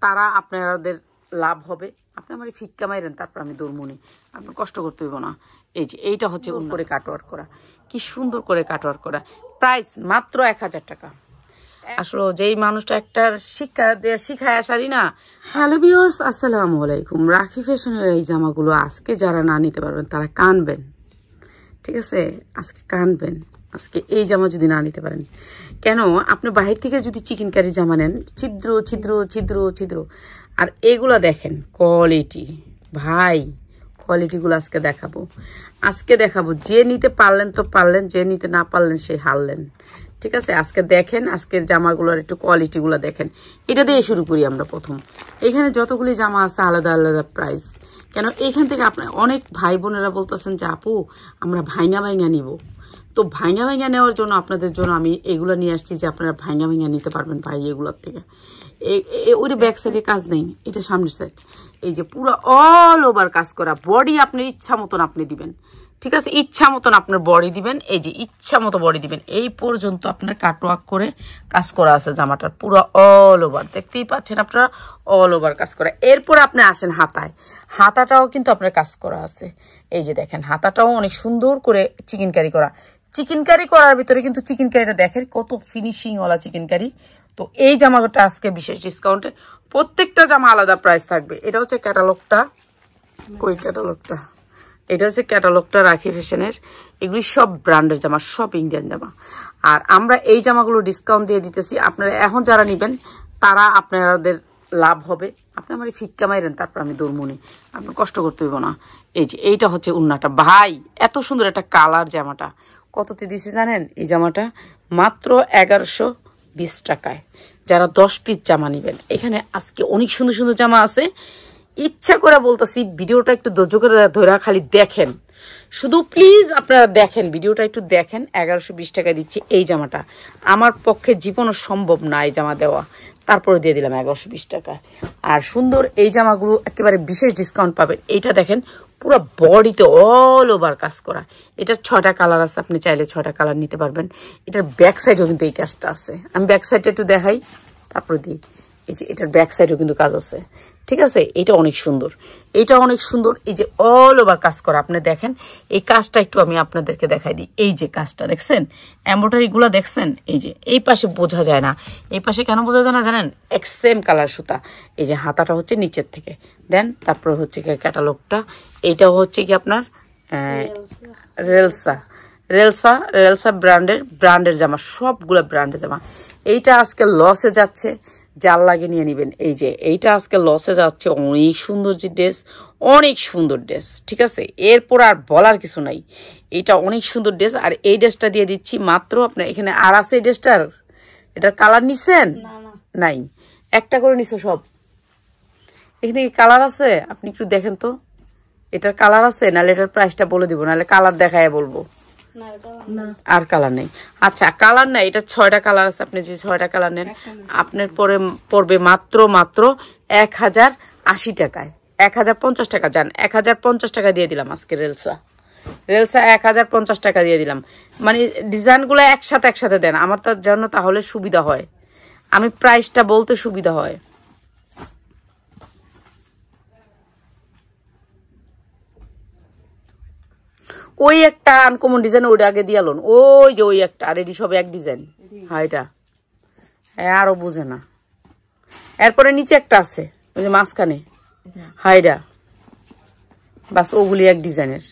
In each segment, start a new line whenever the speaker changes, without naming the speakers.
তারা আপনাদের লাভ হবে। আপনি আমার ফিক্কা মাইরেন, তারপর আমি দৌড়মুনি, আপনার কষ্ট করতে হইব না। এই যে এইটা হচ্ছে করে কাটওয়ার্ক করা, কি সুন্দর করে কাটওয়ার্ক করা, প্রাইস মাত্র 1000 টাকা। আসলে যেই মানুষটা একটা শিখায় আসারই না। হ্যালো ভিউয়ার্স, আসসালামু আলাইকুম। রাখি ফ্যাশনের এই জামাগুলো আজকে যারা না নিতে পারবেন তারা কানবেন, ঠিক আছে? আজকে কানবেন, আজকে এই জামা যদি না নিতে পারেন। কেন? আপনি বাহির থেকে যদি চিকেন কারি জামা নেন, ছিদ্র ছিদ্র ছিদ্র ছিদ্র, আর এগুলা দেখেন কোয়ালিটি। ভাই কোয়ালিটিগুলো আজকে দেখাবো। যে নিতে পারলেন তো পারলেন, যে নিতে না পারলেন সে হারলেন, ঠিক আছে? আজকে দেখেন আজকের জামাগুলোর একটু কোয়ালিটিগুলো দেখেন। এটা দিয়ে শুরু করি আমরা। প্রথম এখানে যতগুলি জামা আছে আলাদা আলাদা প্রাইস। কেন? এখান থেকে আপনার অনেক ভাই বোনেরা বলতেছেন যে আপু আমরা ভাইঙা নিব। তো ভাইঙা নেওয়ার জন্য আপনাদের জন্য আমি এগুলো নিয়ে আসছি যে আপনারা ভাইঙা নিতে পারবেন ভাই এগুলোর থেকে। ওই ব্যাক সাইডে কাজ নেই, এটা সামনের সাইড। এই যে পুরো অল ওভার কাজ করা, বডি আপনার ইচ্ছা মতন আপনি দিবেন, ঠিক আছে? ইচ্ছা মতন আপনার বডি দিবেন, এই যে ইচ্ছা মতো বডি দিবেন। এই পর্যন্ত আপনার কাটওয়ার্ক করে কাজ করা আছে জামাটার, পুরো অল ওভার। দেখতেই পাচ্ছেন আপনারা, অল ওভার কাজ করা। এরপর আপনি আসেন হাতায়, হাতাটাও কিন্তু আপনার কাজ করা আছে। এই যে দেখেন হাতাটাও অনেক সুন্দর করে চিকেন কারি করা। চিকেন কারি করার ভিতরে কিন্তু চিকেন কারিটা দেখেন কত ফিনিশিং ওয়ালা চিকেন কারি। তো এই জামাটা আজকে বিশেষ ডিসকাউন্টে, প্রত্যেকটা জামা আলাদা প্রাইস থাকবে। এটা হচ্ছে ক্যাটালগটা, কই ক্যাটালগটা? এটা হচ্ছে ক্যাটালগটা রাখি ফ্যাশনের। এগুলি সব ব্র্যান্ডের জামা, সব ইন্ডিয়ান জামা। আর আমরা এই জামাগুলো ডিসকাউন্ট দিয়ে দিতেছি। আপনারা এখন যারা নেবেন তারা আপনাদের লাভ হবে। আপনি আমার ফিক্কা মাইরেন, তারপর আমি দৌড়মুনি, আপনার কষ্ট করতে হইব না। এই যে এইটা হচ্ছে উন্নাটা। ভাই এত সুন্দর একটা কালার, জামাটা কততে দিছি জানেন? এই জামাটা মাত্র 1120 টাকায়। যারা 10 পিস জামা নেবেন, এখানে আজকে অনেক সুন্দর সুন্দর জামা আছে। ইচ্ছা করে বলতেছি ভিডিওটা একটু ধৈর্য করে ধরা খালি দেখেন, শুধু প্লিজ আপনারা দেখেন, ভিডিওটা একটু দেখেন। 1120 টাকা দিচ্ছি এই জামাটা। আমার পক্ষে জীবনও সম্ভব না এই জামা দেওয়া, তারপরে দিয়ে দিলাম 1120 টাকা। আর সুন্দর এই জামাগুলো একেবারে বিশেষ ডিসকাউন্ট পাবেন। এইটা দেখেন পুরো বডিতে অল ওভার কাজ করা। এটার 6টা কালার আছে, আপনি চাইলে 6টা কালার নিতে পারবেন। এটার ব্যাক সাইডেও কিন্তু এই কাজটা আছে। আমি ব্যাক সাইডটা একটু দেখাই, তারপরে দিই। এই যে এটার ব্যাক সাইডেও কিন্তু কাজ আছে, ঠিক আছে? এটা অনেক সুন্দর, এটা অনেক সুন্দর। এই যে অল ওভার কাজ করা, আপনি দেখেন এই কাজটা একটু আমি আপনাদেরকে দেখাই দিই। এই যে কাজটা দেখছেন, এমব্রয়ডারি গুলা দেখছেন? এই যে এই পাশে বোঝা যায় না, এই পাশে কেন বোঝা যায় না জানেন? এক সেম কালার সুতা। এই যে হাতাটা হচ্ছে নিচের থেকে দেন, তারপরে হচ্ছে কি ক্যাটালগটা। এইটাও হচ্ছে কি আপনার রেলসা ব্র্যান্ডের জামা, সবগুলো ব্র্যান্ডের জামা। এইটা আজকে লসে যাচ্ছে, জাল লাগে নিয়ে নিবেন। এই যে এইটা আজকে লসে যাচ্ছে। অনেক সুন্দর যে ড্রেস, অনেক সুন্দর ড্রেস, ঠিক আছে? এরপর আর বলার কিছু নাই, এটা অনেক সুন্দর ড্রেস। আর এই ড্রেসটা দিয়ে দিচ্ছি মাত্র আপনার, এখানে আর আছে এই ড্রেসটার, এটার কালার নিচ্ছেন? নাই, একটা করে নিছো সব। এখানে কি কালার আছে? আপনি একটু দেখেন তো, এটার কালার আছে? নাহলে এটার প্রাইসটা বলে দিব, নাহলে কালার দেখায় বলবো। আর কালার নেই। আচ্ছা কালার নাই, এটা 6টা কালার আছে। আপনি যে 6টা কালার নেন আপনার পরে পড়বে মাত্র 1080 টাকায়। 1050 টাকা যান, 1050 টাকা দিয়ে দিলাম আজকে। রেলসা 1050 টাকা দিয়ে দিলাম। মানে ডিজাইনগুলো একসাথে দেন আমার তার জন্য, তাহলে সুবিধা হয়, আমি প্রাইসটা বলতে সুবিধা হয়। ওই একটা আনকমন ডিজাইন, ওইটা আগে দিয়ে লোন। ওই যে ওই একটা, আর এটি সব এক ডিজাইন। হ্যাঁ এটা, হ্যাঁ আরো বুঝে না। এরপরে নিচে একটা আছে ওই যে মাঝখানে, হাইডা, বাস ওগুলি এক ডিজাইনের।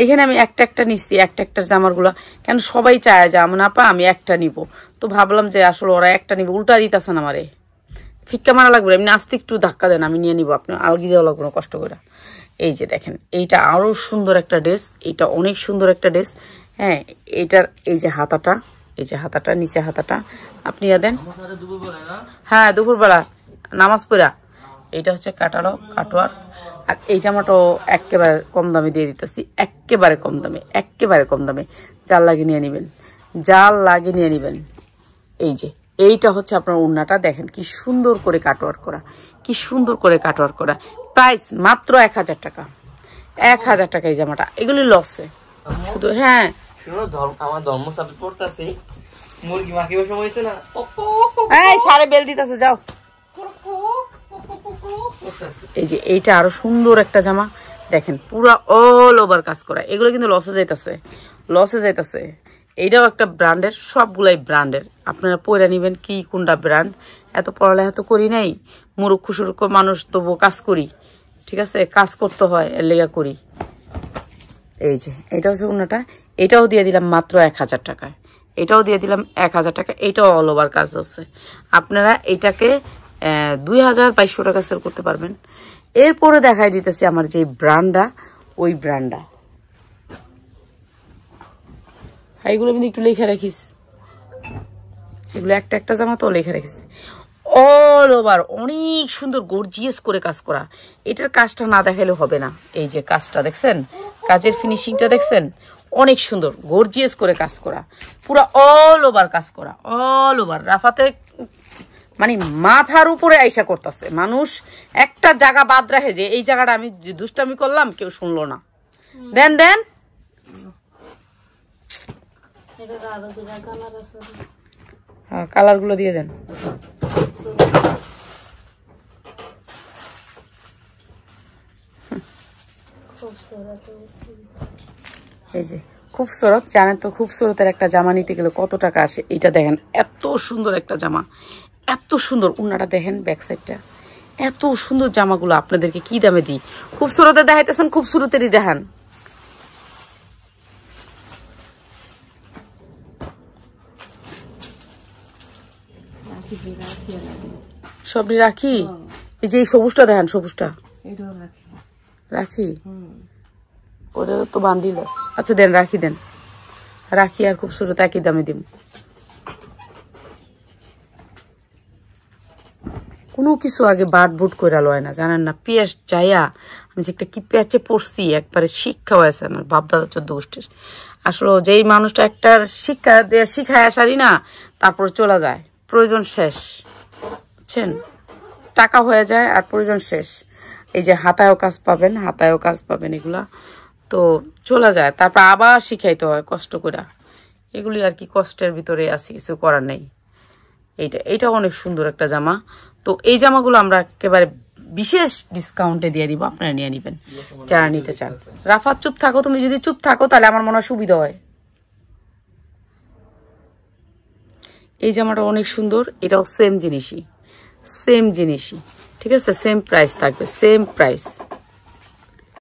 এখানে আমি একটা নিচ্ছি, একটা জামার গুলা। কেন সবাই চায় যে আমার আপা আমি একটা নিব, তো ভাবলাম যে আসলে ওরা একটা নিব, উল্টা দিতেছে না আমারে, ফিক্কা মারা লাগবে। এমনি আস্তে একটু ধাক্কা দেন, আমি নিয়ে নিবো, আপনি আলগি দেওয়া লাগবে না কষ্ট করে। এই যে দেখেন এইটা আরো সুন্দর একটা ড্রেস, এইটা অনেক সুন্দর একটা ড্রেস। হ্যাঁ এইটার এই যে হাতাটা, এই যে হাতাটা, নিচে হাতাটা আপনি দেন। হ্যাঁ দুপুরবেলা নামাজ পড়া। এইটা হচ্ছে কাটোয়ার। আর এই জামাটাও একেবারে কম দামে দিয়ে দিতেছি, একেবারে কম দামে। জাল লাগিয়ে নিয়ে নিবেন। এই যে এইটা হচ্ছে আপনার ওড়নাটা, দেখেন কি সুন্দর করে কাটওয়ার্ক করা, প্রাইস মাত্র 1000 টাকা। 1000 টাকা এই জামাটা। এগুলি লসে শুধু। হ্যাঁ
আমার ধর্ম সাপোর্ট পড়তেছি, মুরগি মাকে বসে হইছে না
এই সারে বেল দিতেছে যাও। এই যে এইটা আরো সুন্দর একটা জামা দেখেন, পুরা অল ওভার কাজ করা। এগুলো কিন্তু লসে যাইতাছে। এইটাও একটা ব্র্যান্ডের, সবগুলাই ব্র্যান্ডের। আপনারা পয়রা নিবেন কি কোনটা ব্র্যান্ড। এত পড়ালেখা তো করি নাই, মুরুক্ষ সুরুক্ষ মানুষ, তবু কাজ করি, ঠিক আছে, কাজ করতে হয়, এর লেগা করি। এই যে এটা হচ্ছে ওনাটা, এটাও দিয়ে দিলাম মাত্র 1000 টাকায়। এটাও দিয়ে দিলাম 1000 টাকা। এটাও অল ওভার কাজ আছে। আপনারা এটাকে 2200 টাকা সেল করতে পারবেন। এরপরে দেখাই দিতেছি আমার যে ব্র্যান্ডটা, ওই ব্র্যান্ডটা। এইগুলো কিন্তু একটু লেখা রাখিস, এগুলো একটা একটা জামা তো লেখা রাখিস। অল ওভার অনেক সুন্দর গর্জিয়াস করে কাজ করা। এটার কাজটা না দেখাইলে হবে না। এই যে কাজটা দেখছেন, কাজের ফিনিশিংটা দেখছেন, অনেক সুন্দর গর্জিয়াস করে কাজ করা, পুরো অল ওভার কাজ করা, অল ওভার। রাফাতে মানে মাথার উপরে আইসা করতেছে মানুষ, একটা জায়গা বাদ রাখে যে এই জায়গাটা আমি দুষ্টামি করলাম, কেউ শুনলো না। দেন দেন হ্যাঁ, কালার গুলো দিয়ে দেন। এই যে খুবসুরত, জানেন তো খুবসুরতের একটা জামা নিতে গেলে কত টাকা আসে। এইটা দেখেন, এত সুন্দর একটা জামা, এত সুন্দর উন্নাটা দেখেন, ব্যাক সাইডটা এত সুন্দর। জামাগুলো আপনাদেরকে কি দামে দিই। খুবসুরতে দেখাইতেছেন, খুবসুরতেরই দেখান। সবটি রাখি। এই যে এই সবুজটা দেখেন, সবুজটা রাখি, ওটা তো বান্ডিল আছে। আচ্ছা দেন, রাখি দেন, রাখি আর খুবসুরত একই দামে দিন। কোনো কিছু আগে বাট বুট করে লয় না, জানেন না। পেঁয়াজ যাইয়া আমি যে একটা কি পেঁচে পড়ছি, একবারে শিক্ষা হয়েছে আমার বাপ দাদা 14 গোষ্ঠীর। আসলে যেই মানুষটা একটা শিক্ষা দিয়ে শিখায় আসারই না, তারপর চলে যায়, প্রয়োজন শেষ, বুঝছেন, টাকা হয়ে যায় আর প্রয়োজন শেষ। এই যে হাতায়ও কাজ পাবেন, এগুলা তো চলে যায়, তারপর আবার শিখাইতে হয় কষ্ট করে। এগুলি আর কি কষ্টের ভিতরে আছে, কিছু করার নেই। এইটা অনেক সুন্দর একটা জামা। তো এই জামাগুলো আমরা একেবারে বিশেষ ডিসকাউন্টে দিয়ে দিব, আপনারা নিয়ে নিবেন যারা নিতে চান। রাফাত চুপ থাকো, তুমি যদি চুপ থাকো তাহলে আমার মনে হয় সুবিধা হয়। এই জামাটা অনেক সুন্দর, এটাও সেম জিনিসই, ঠিক আছে, সেম প্রাইস থাকবে, সেম প্রাইস।